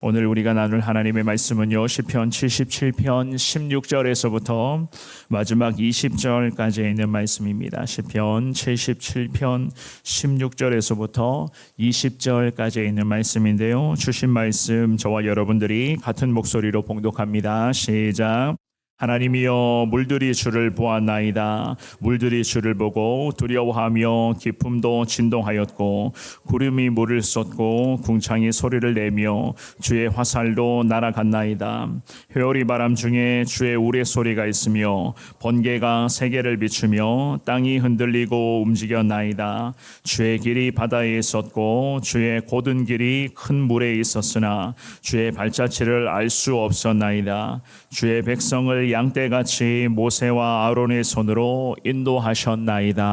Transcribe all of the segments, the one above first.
오늘 우리가 나눌 하나님의 말씀은요, 시편 77편 16절에서부터 마지막 20절까지 있는 말씀입니다. 시편 77편 16절에서부터 20절까지 있는 말씀인데요, 주신 말씀 저와 여러분들이 같은 목소리로 봉독합니다. 시작. 하나님이여, 물들이 주를 보았나이다. 물들이 주를 보고 두려워하며 기품도 진동하였고, 구름이 물을 쏟고 궁창이 소리를 내며 주의 화살도 날아갔나이다. 회오리 바람 중에 주의 우레소리가 있으며 번개가 세계를 비추며 땅이 흔들리고 움직였나이다. 주의 길이 바다에 있었고 주의 곧은 길이 큰 물에 있었으나 주의 발자취를 알 수 없었나이다. 주의 백성을 양떼같이 모세와 아론의 손으로 인도하셨나이다.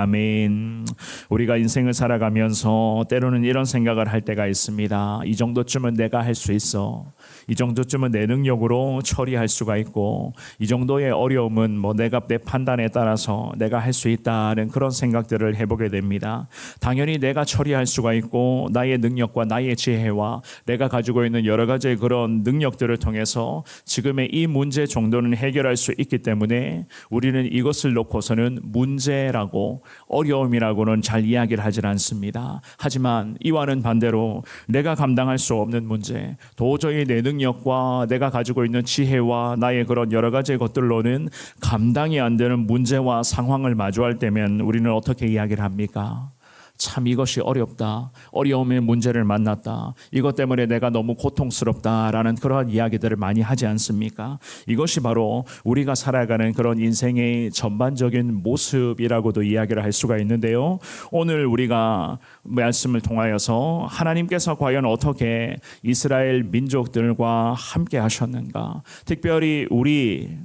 아멘. 우리가 인생을 살아가면서 때로는 이런 생각을 할 때가 있습니다. 이 정도쯤은 내가 할 수 있어. 이 정도쯤은 내 능력으로 처리할 수가 있고, 이 정도의 어려움은 내 판단에 따라서 내가 할 수 있다는 그런 생각들을 해보게 됩니다. 당연히 내가 처리할 수가 있고, 나의 능력과 나의 지혜와 내가 가지고 있는 여러 가지의 그런 능력들을 통해서 지금의 이 문제 정도는 해결할 수 있기 때문에 우리는 이것을 놓고서는 문제라고, 어려움이라고는 잘 이야기를 하질 않습니다. 하지만 이와는 반대로 내가 감당할 수 없는 문제, 도저히 내 능력과 내가 가지고 있는 지혜와 나의 그런 여러 가지 것들로는 감당이 안 되는 문제와 상황을 마주할 때면 우리는 어떻게 이야기를 합니까? 참 이것이 어렵다. 어려움의 문제를 만났다. 이것 때문에 내가 너무 고통스럽다라는 그러한 이야기들을 많이 하지 않습니까? 이것이 바로 우리가 살아가는 그런 인생의 전반적인 모습이라고도 이야기를 할 수가 있는데요. 오늘 우리가 말씀을 통하여서 하나님께서 과연 어떻게 이스라엘 민족들과 함께 하셨는가? 특별히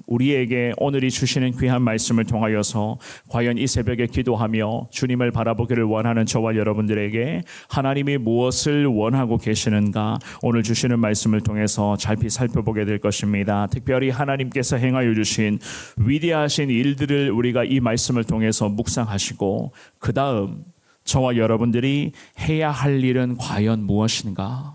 우리에게 오늘이 주시는 귀한 말씀을 통하여서 과연 이 새벽에 기도하며 주님을 바라보기를 원하는 저와 여러분들에게 하나님이 무엇을 원하고 계시는가, 오늘 주시는 말씀을 통해서 잘 살펴보게 될 것입니다. 특별히 하나님께서 행하여 주신 위대하신 일들을 우리가 이 말씀을 통해서 묵상하시고, 그 다음 저와 여러분들이 해야 할 일은 과연 무엇인가?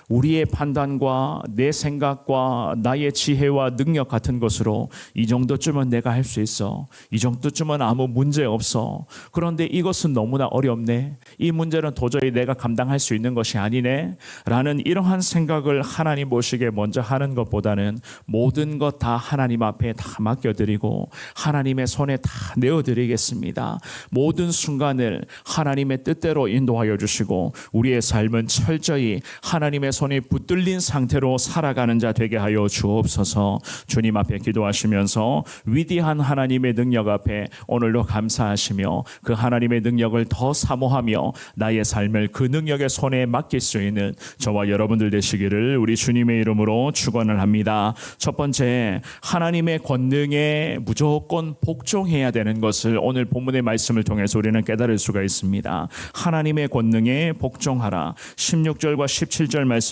우리의 판단과 내 생각과 나의 지혜와 능력 같은 것으로 이 정도쯤은 내가 할 수 있어. 이 정도쯤은 아무 문제 없어. 그런데 이것은 너무나 어렵네. 이 문제는 도저히 내가 감당할 수 있는 것이 아니네. 라는 이러한 생각을 하나님 보시기에 먼저 하는 것보다는 모든 것 다 하나님 앞에 다 맡겨드리고 하나님의 손에 다 내어드리겠습니다. 모든 순간을 하나님의 뜻대로 인도하여 주시고 우리의 삶은 철저히 하나님의 손이 붙들린 상태로 살아가는 자 되게 하여 주옵소서. 주님 앞에 기도하시면서 위대한 하나님의 능력 앞에 오늘도 감사하시며 그 하나님의 능력을 더 사모하며 나의 삶을 그 능력의 손에 맡길 수 있는 저와 여러분들 되시기를 우리 주님의 이름으로 축원을 합니다. 첫 번째, 하나님의 권능에 무조건 복종해야 되는 것을 오늘 본문의 말씀을 통해서 우리는 깨달을 수가 있습니다. 하나님의 권능에 복종하라. 16절과 17절 말씀인데요,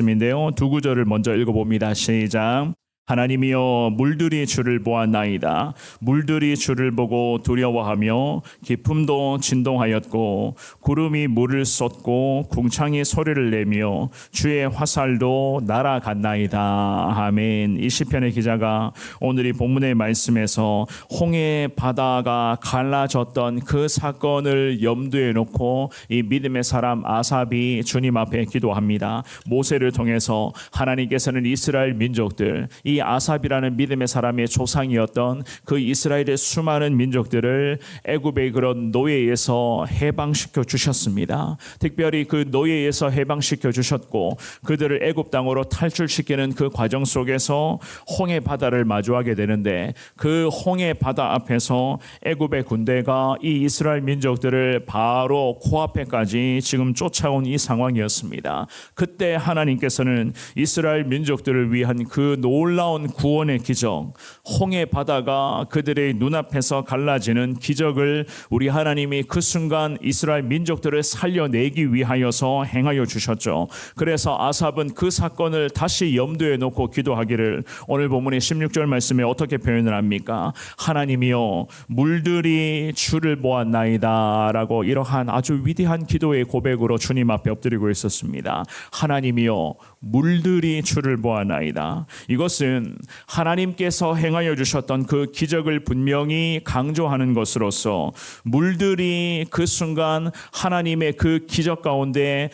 두 구절을 먼저 읽어봅니다. 시작. 하나님이여, 물들이 주를 보았나이다. 물들이 주를 보고 두려워하며 기품도 진동하였고 구름이 물을 쏟고 궁창이 소리를 내며 주의 화살도 날아갔나이다. 아멘. 이 시편의 기자가 오늘 이 본문의 말씀에서 홍해 바다가 갈라졌던 그 사건을 염두에 놓고 이 믿음의 사람 아삽이 주님 앞에 기도합니다. 모세를 통해서 하나님께서는 이스라엘 민족들, 이 아삽이라는 믿음의 사람의 조상이었던 그 이스라엘의 수많은 민족들을 애굽의 그런 노예에서 해방시켜 주셨습니다. 특별히 그 노예에서 해방시켜 주셨고 그들을 애굽 땅으로 탈출시키는 그 과정 속에서 홍해 바다를 마주하게 되는데, 그 홍해 바다 앞에서 애굽의 군대가 이 이스라엘 민족들을 바로 코앞에까지 지금 쫓아온 이 상황이었습니다. 그때 하나님께서는 이스라엘 민족들을 위한 그 놀라운 놀라운 구원의 기적, 홍해 바다가 그들의 눈앞에서 갈라지는 기적을 우리 하나님이 그 순간 이스라엘 민족들을 살려내기 위하여서 행하여 주셨죠. 그래서 아삽은 그 사건을 다시 염두에 놓고 기도하기를 오늘 본문의 16절 말씀에 어떻게 표현을 합니까? 하나님이여 물들이 주를 보았나이다 라고 이러한 아주 위대한 기도의 고백으로 주님 앞에 엎드리고 있었습니다. 하나님이여 물들이 주를 보았나이다. 이것은 하나님께서 행하여 주셨던 그 기적을 분명히 강조하는 것으로서 물들이 그 순간 하나님의 그 기적 가운데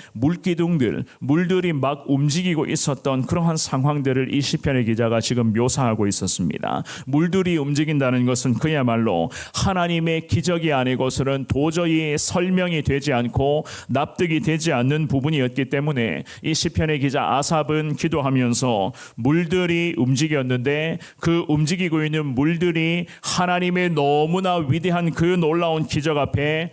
물들이 막 움직이고 있었던 그러한 상황들을 이 시편의 기자가 지금 묘사하고 있었습니다. 물들이 움직인다는 것은 그야말로 하나님의 기적이 아니고서는 도저히 설명이 되지 않고 납득이 되지 않는 부분이었기 때문에 이 시편의 기자 아삽은 기도하면서 물들이 움직였는데 그 움직이고 있는 물들이 하나님의 너무나 위대한 그 놀라운 기적 앞에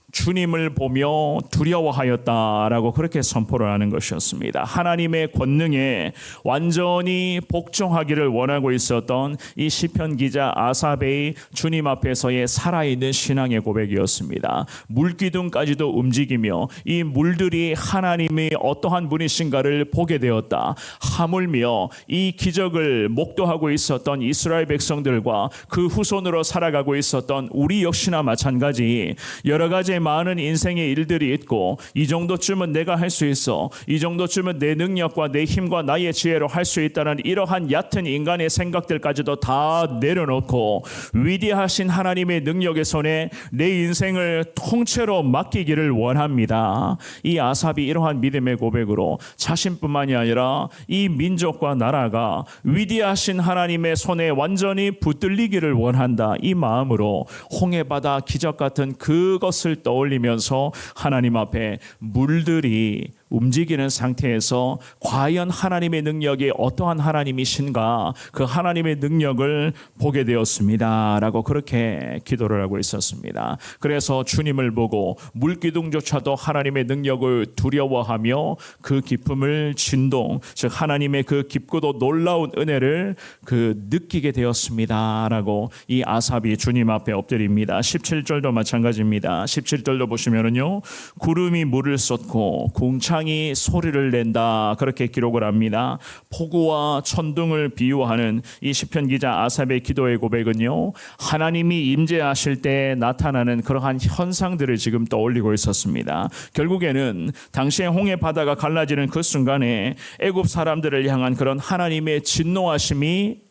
주님을 보며 두려워하였다라고 그렇게 선포를 하는 것이었습니다. 하나님의 권능에 완전히 복종하기를 원하고 있었던 이 시편 기자 아삽의 주님 앞에서의 살아있는 신앙의 고백이었습니다. 물기둥까지도 움직이며 이 물들이 하나님이 어떠한 분이신가를 보게 되었다. 하물며 이 기적을 목도하고 있었던 이스라엘 백성들과 그 후손으로 살아가고 있었던 우리 역시나 마찬가지 여러 가지 많은 인생의 일들이 있고 이 정도쯤은 내가 할 수 있어, 이 정도쯤은 내 능력과 내 힘과 나의 지혜로 할 수 있다는 이러한 얕은 인간의 생각들까지도 다 내려놓고 위대하신 하나님의 능력의 손에 내 인생을 통째로 맡기기를 원합니다. 이 아삽이 이러한 믿음의 고백으로 자신뿐만이 아니라 이 민족과 나라가 위대하신 하나님의 손에 완전히 붙들리기를 원한다. 이 마음으로 홍해바다 기적 같은 그것을 떠올리면서 하나님 앞에 물들이 움직이는 상태에서 과연 하나님의 능력이 어떠한 하나님이신가 그 하나님의 능력을 보게 되었습니다 라고 그렇게 기도를 하고 있었습니다. 그래서 주님을 보고 물기둥조차도 하나님의 능력을 두려워하며 그 기쁨을 진동, 즉 하나님의 그 깊고도 놀라운 은혜를 느끼게 되었습니다 라고 이 아삽이 주님 앞에 엎드립니다. 17절도 마찬가지입니다. 17절도 보시면은요, 구름이 물을 쏟고 궁창이 소리를 낸다 그렇게 기록을 합니다. 폭우와 천둥을 비유하는 이 시편 기자 아삽의 기도의 고백은요, 하나님이 임재하실 때 나타나는 그러한 현상들을 지금 떠올리고 있었습니다. 결국에는 당시에 홍해 바다가 갈라지는 그 순간에 애굽 사람들을 향한 그런 하나님의 진노하심이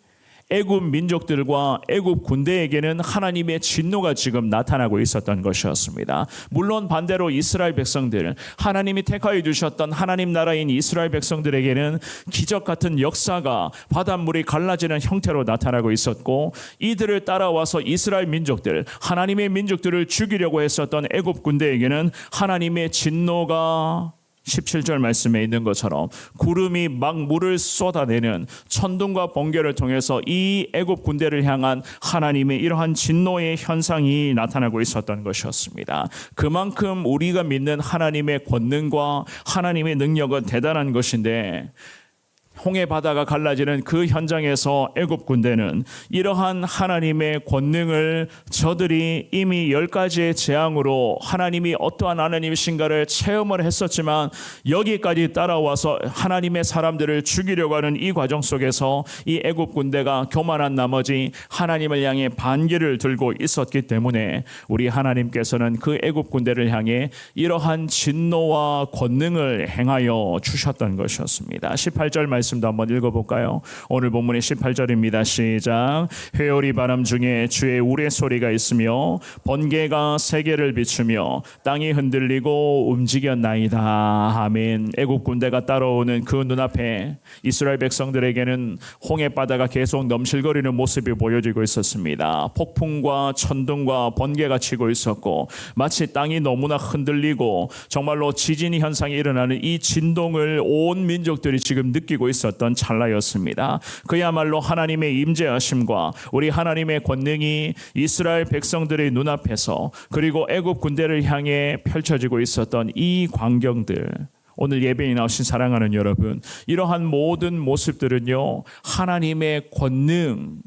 애굽 민족들과 애굽 군대에게는 하나님의 진노가 지금 나타나고 있었던 것이었습니다. 물론 반대로 이스라엘 백성들, 하나님이 택하여 주셨던 하나님 나라인 이스라엘 백성들에게는 기적 같은 역사가 바닷물이 갈라지는 형태로 나타나고 있었고, 이들을 따라와서 이스라엘 민족들, 하나님의 민족들을 죽이려고 했었던 애굽 군대에게는 하나님의 진노가 17절 말씀에 있는 것처럼 구름이 막 물을 쏟아내는 천둥과 번개를 통해서 이 애굽 군대를 향한 하나님의 이러한 진노의 현상이 나타나고 있었던 것이었습니다. 그만큼 우리가 믿는 하나님의 권능과 하나님의 능력은 대단한 것인데, 홍해 바다가 갈라지는 그 현장에서 애굽 군대는 이러한 하나님의 권능을 저들이 이미 10가지의 재앙으로 하나님이 어떠한 하나님이신가를 체험을 했었지만 여기까지 따라와서 하나님의 사람들을 죽이려고 하는 이 과정 속에서 이 애굽 군대가 교만한 나머지 하나님을 향해 반기를 들고 있었기 때문에 우리 하나님께서는 그 애굽 군대를 향해 이러한 진노와 권능을 행하여 주셨던 것이었습니다. 18절 말씀도 한번 읽어볼까요? 오늘 본문의 18절입니다. 시작. 회오리 바람 중에 주의 우레소리가 있으며 번개가 세계를 비추며 땅이 흔들리고 움직였나이다. 아멘. 애국 군대가 따라오는 그 눈앞에 이스라엘 백성들에게는 홍해 바다가 계속 넘실거리는 모습이 보여지고 있었습니다. 폭풍과 천둥과 번개가 치고 있었고 마치 땅이 너무나 흔들리고 정말로 지진 현상이 일어나는 이 진동을 온 민족들이 지금 느끼고 있었던 찰나였습니다. 그야말로 하나님의 임재하심과 우리 하나님의 권능이 이스라엘 백성들의 눈앞에서 그리고 애굽 군대를 향해 펼쳐지고 있었던 이 광경들, 오늘 예배에 나오신 사랑하는 여러분, 이러한 모든 모습들은요, 하나님의 권능,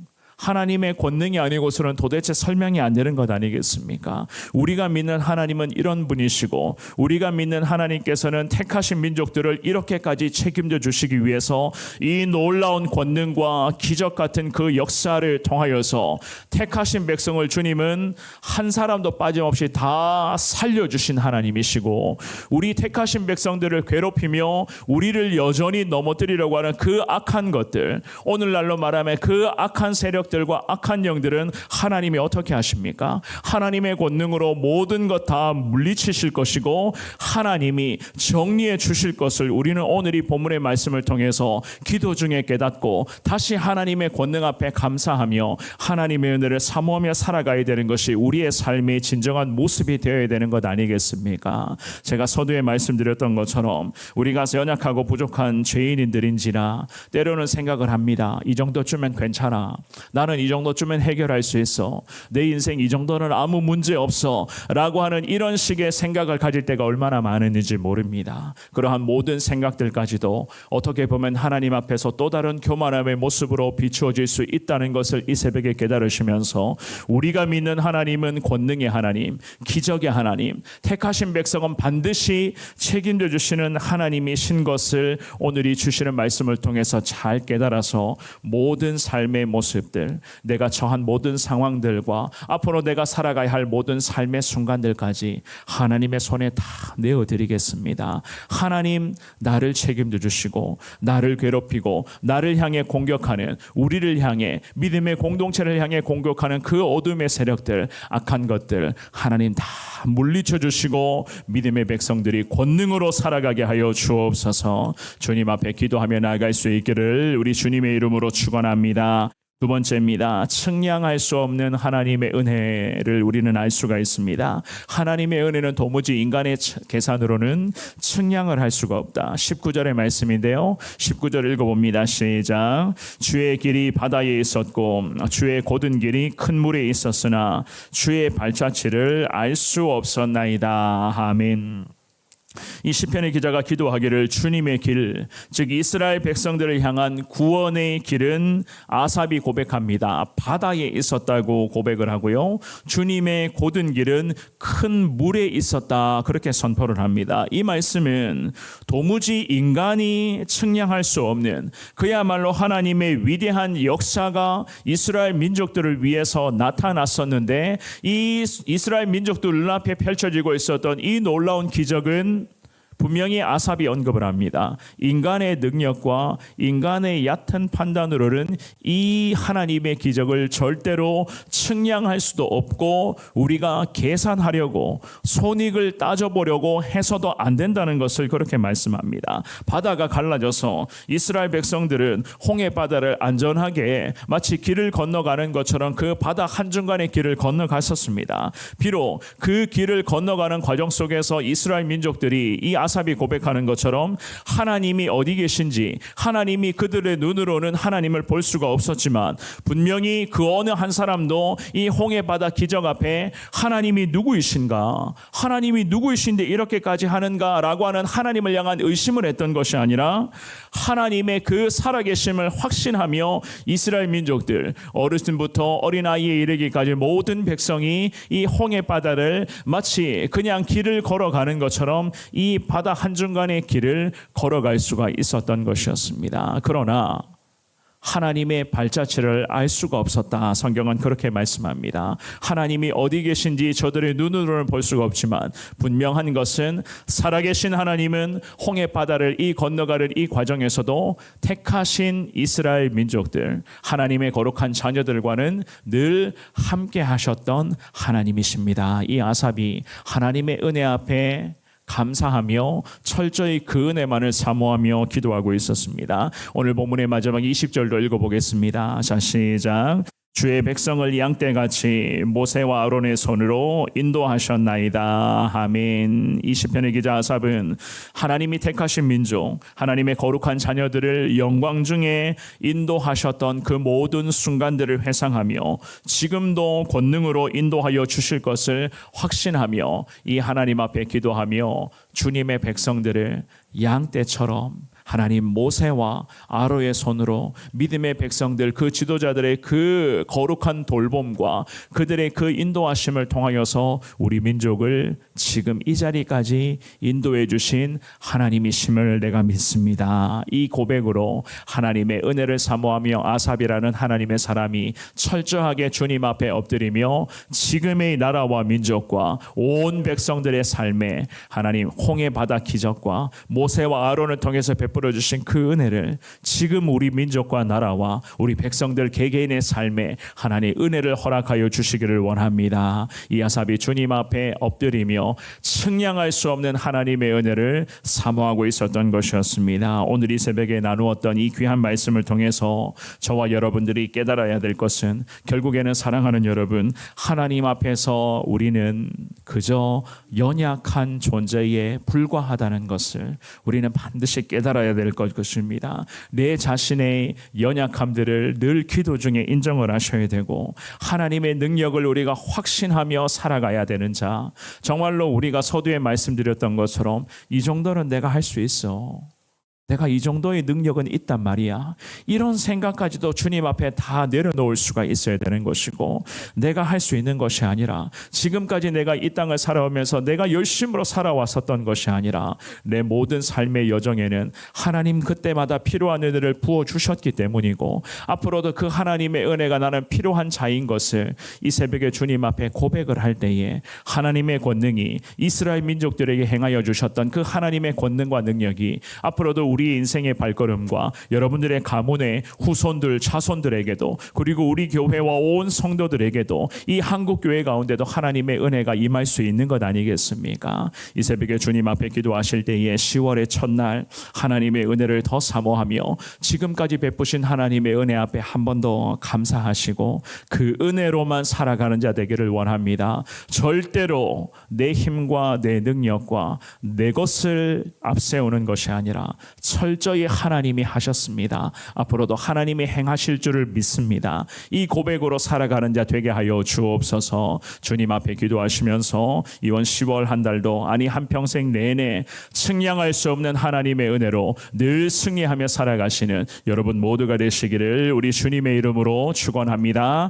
하나님의 권능이 아니고서는 도대체 설명이 안 되는 것 아니겠습니까? 우리가 믿는 하나님은 이런 분이시고, 우리가 믿는 하나님께서는 택하신 민족들을 이렇게까지 책임져 주시기 위해서 이 놀라운 권능과 기적 같은 그 역사를 통하여서 택하신 백성을 주님은 한 사람도 빠짐없이 다 살려주신 하나님이시고, 우리 택하신 백성들을 괴롭히며 우리를 여전히 넘어뜨리려고 하는 그 악한 것들, 오늘날로 말하면 그 악한 세력 들과 악한 영들은 하나님이 어떻게 하십니까? 하나님의 권능으로 모든 것 다 물리치실 것이고 하나님이 정리해 주실 것을 우리는 오늘 이 본문의 말씀을 통해서 기도 중에 깨닫고 다시 하나님의 권능 앞에 감사하며 하나님의 은혜를 사모하며 살아가야 되는 것이 우리의 삶의 진정한 모습이 되어야 되는 것 아니겠습니까? 제가 서두에 말씀드렸던 것처럼 우리가 연약하고 부족한 죄인인들인지라 때로는 생각을 합니다. 이 정도쯤은 괜찮아. 나는 이 정도쯤은 해결할 수 있어. 내 인생 이 정도는 아무 문제 없어 라고 하는 이런 식의 생각을 가질 때가 얼마나 많은지 모릅니다. 그러한 모든 생각들까지도 어떻게 보면 하나님 앞에서 또 다른 교만함의 모습으로 비추어질 수 있다는 것을 이 새벽에 깨달으시면서 우리가 믿는 하나님은 권능의 하나님, 기적의 하나님, 택하신 백성은 반드시 책임져 주시는 하나님이신 것을 오늘 이 주시는 말씀을 통해서 잘 깨달아서 모든 삶의 모습들, 내가 처한 모든 상황들과 앞으로 내가 살아가야 할 모든 삶의 순간들까지 하나님의 손에 다 내어드리겠습니다. 하나님, 나를 책임져 주시고 나를 괴롭히고 나를 향해 공격하는, 우리를 향해 믿음의 공동체를 향해 공격하는 그 어둠의 세력들, 악한 것들 하나님 다 물리쳐 주시고 믿음의 백성들이 권능으로 살아가게 하여 주옵소서. 주님 앞에 기도하며 나아갈 수 있기를 우리 주님의 이름으로 축원합니다. 두 번째입니다. 측량할 수 없는 하나님의 은혜를 우리는 알 수가 있습니다. 하나님의 은혜는 도무지 인간의 계산으로는 측량을 할 수가 없다. 19절의 말씀인데요. 19절 읽어봅니다. 시작. 주의 길이 바다에 있었고 주의 곧은 길이 큰 물에 있었으나 주의 발자취를 알 수 없었나이다. 아멘. 이 시편의 기자가 기도하기를 주님의 길, 즉 이스라엘 백성들을 향한 구원의 길은 아삽이 고백합니다. 바다에 있었다고 고백을 하고요. 주님의 곧은 길은 큰 물에 있었다, 그렇게 선포를 합니다. 이 말씀은 도무지 인간이 측량할 수 없는, 그야말로 하나님의 위대한 역사가 이스라엘 민족들을 위해서 나타났었는데, 이 이스라엘 민족들 눈앞에 펼쳐지고 있었던 이 놀라운 기적은 분명히 아삽이 언급을 합니다. 인간의 능력과 인간의 얕은 판단으로는 이 하나님의 기적을 절대로 측량할 수도 없고 우리가 계산하려고 손익을 따져보려고 해서도 안 된다는 것을 그렇게 말씀합니다. 바다가 갈라져서 이스라엘 백성들은 홍해 바다를 안전하게 마치 길을 건너가는 것처럼 그 바다 한중간의 길을 건너갔었습니다. 비록 그 길을 건너가는 과정 속에서 이스라엘 민족들이 이 아삽이 고백하는 것처럼 하나님이 어디 계신지, 하나님이 그들의 눈으로는 하나님을 볼 수가 없었지만 분명히 그 어느 한 사람도 이 홍해바다 기적 앞에 하나님이 누구이신가, 하나님이 누구이신데 이렇게까지 하는가 라고 하는 하나님을 향한 의심을 했던 것이 아니라 하나님의 그 살아계심을 확신하며 이스라엘 민족들, 어르신부터 어린아이에 이르기까지 모든 백성이 이 홍해바다를 마치 그냥 길을 걸어가는 것처럼 이 바다 한중간의 길을 걸어갈 수가 있었던 것이었습니다. 그러나 하나님의 발자취를 알 수가 없었다. 성경은 그렇게 말씀합니다. 하나님이 어디 계신지 저들의 눈으로는 볼 수가 없지만 분명한 것은 살아계신 하나님은 홍해바다를 이 건너가는 이 과정에서도 택하신 이스라엘 민족들, 하나님의 거룩한 자녀들과는 늘 함께 하셨던 하나님이십니다. 이 아삽이 하나님의 은혜 앞에 감사하며 철저히 그 은혜만을 사모하며 기도하고 있었습니다. 오늘 본문의 마지막 20절도 읽어보겠습니다. 자, 시작. 주의 백성을 양떼같이 모세와 아론의 손으로 인도하셨나이다. 아멘. 이 시편의 기자 아삽은 하나님이 택하신 민족, 하나님의 거룩한 자녀들을 영광 중에 인도하셨던 그 모든 순간들을 회상하며 지금도 권능으로 인도하여 주실 것을 확신하며 이 하나님 앞에 기도하며 주님의 백성들을 양떼처럼 하나님 모세와 아론의 손으로 믿음의 백성들 그 지도자들의 그 거룩한 돌봄과 그들의 그 인도하심을 통하여서 우리 민족을 지금 이 자리까지 인도해 주신 하나님이심을 내가 믿습니다. 이 고백으로 하나님의 은혜를 사모하며 아삽이라는 하나님의 사람이 철저하게 주님 앞에 엎드리며 지금의 나라와 민족과 온 백성들의 삶에 하나님 홍해 바다 기적과 모세와 아론을 통해서 베풀어 주신 그 은혜를 지금 우리 민족과 나라와 우리 백성들 개개인의 삶에 하나님의 은혜를 허락하여 주시기를 원합니다. 이 아삽이 주님 앞에 엎드리며 측량할 수 없는 하나님의 은혜를 사모하고 있었던 것이었습니다. 오늘 이 새벽에 나누었던 이 귀한 말씀을 통해서 저와 여러분들이 깨달아야 될 것은 결국에는 사랑하는 여러분, 하나님 앞에서 우리는 그저 연약한 존재에 불과하다는 것을 우리는 반드시 깨달아야 될 것입니다. 내 자신의 연약함들을 늘 기도 중에 인정을 하셔야 되고 하나님의 능력을 우리가 확신하며 살아가야 되는 자, 정말로 우리가 서두에 말씀드렸던 것처럼 이 정도는 내가 할 수 있어, 내가 이 정도의 능력은 있단 말이야, 이런 생각까지도 주님 앞에 다 내려놓을 수가 있어야 되는 것이고, 내가 할 수 있는 것이 아니라 지금까지 내가 이 땅을 살아오면서 내가 열심으로 살아왔었던 것이 아니라 내 모든 삶의 여정에는 하나님 그때마다 필요한 은혜를 부어주셨기 때문이고 앞으로도 그 하나님의 은혜가 나는 필요한 자인 것을 이 새벽에 주님 앞에 고백을 할 때에 하나님의 권능이 이스라엘 민족들에게 행하여 주셨던 그 하나님의 권능과 능력이 앞으로도 우리 인생의 발걸음과 여러분들의 가문의 후손들 자손들에게도 그리고 우리 교회와 온 성도들에게도 이 한국 교회 가운데도 하나님의 은혜가 임할 수 있는 것 아니겠습니까? 이 새벽에 주님 앞에 기도하실 때에 10월의 첫날 하나님의 은혜를 더 사모하며 지금까지 베푸신 하나님의 은혜 앞에 한 번 더 감사하시고 그 은혜로만 살아가는 자 되기를 원합니다. 절대로 내 힘과 내 능력과 내 것을 앞세우는 것이 아니라 철저히 하나님이 하셨습니다. 앞으로도 하나님이 행하실 줄을 믿습니다. 이 고백으로 살아가는 자 되게 하여 주옵소서. 주님 앞에 기도하시면서 이번 10월 한 달도 아니 한평생 내내 측량할 수 없는 하나님의 은혜로 늘 승리하며 살아가시는 여러분 모두가 되시기를 우리 주님의 이름으로 축원합니다.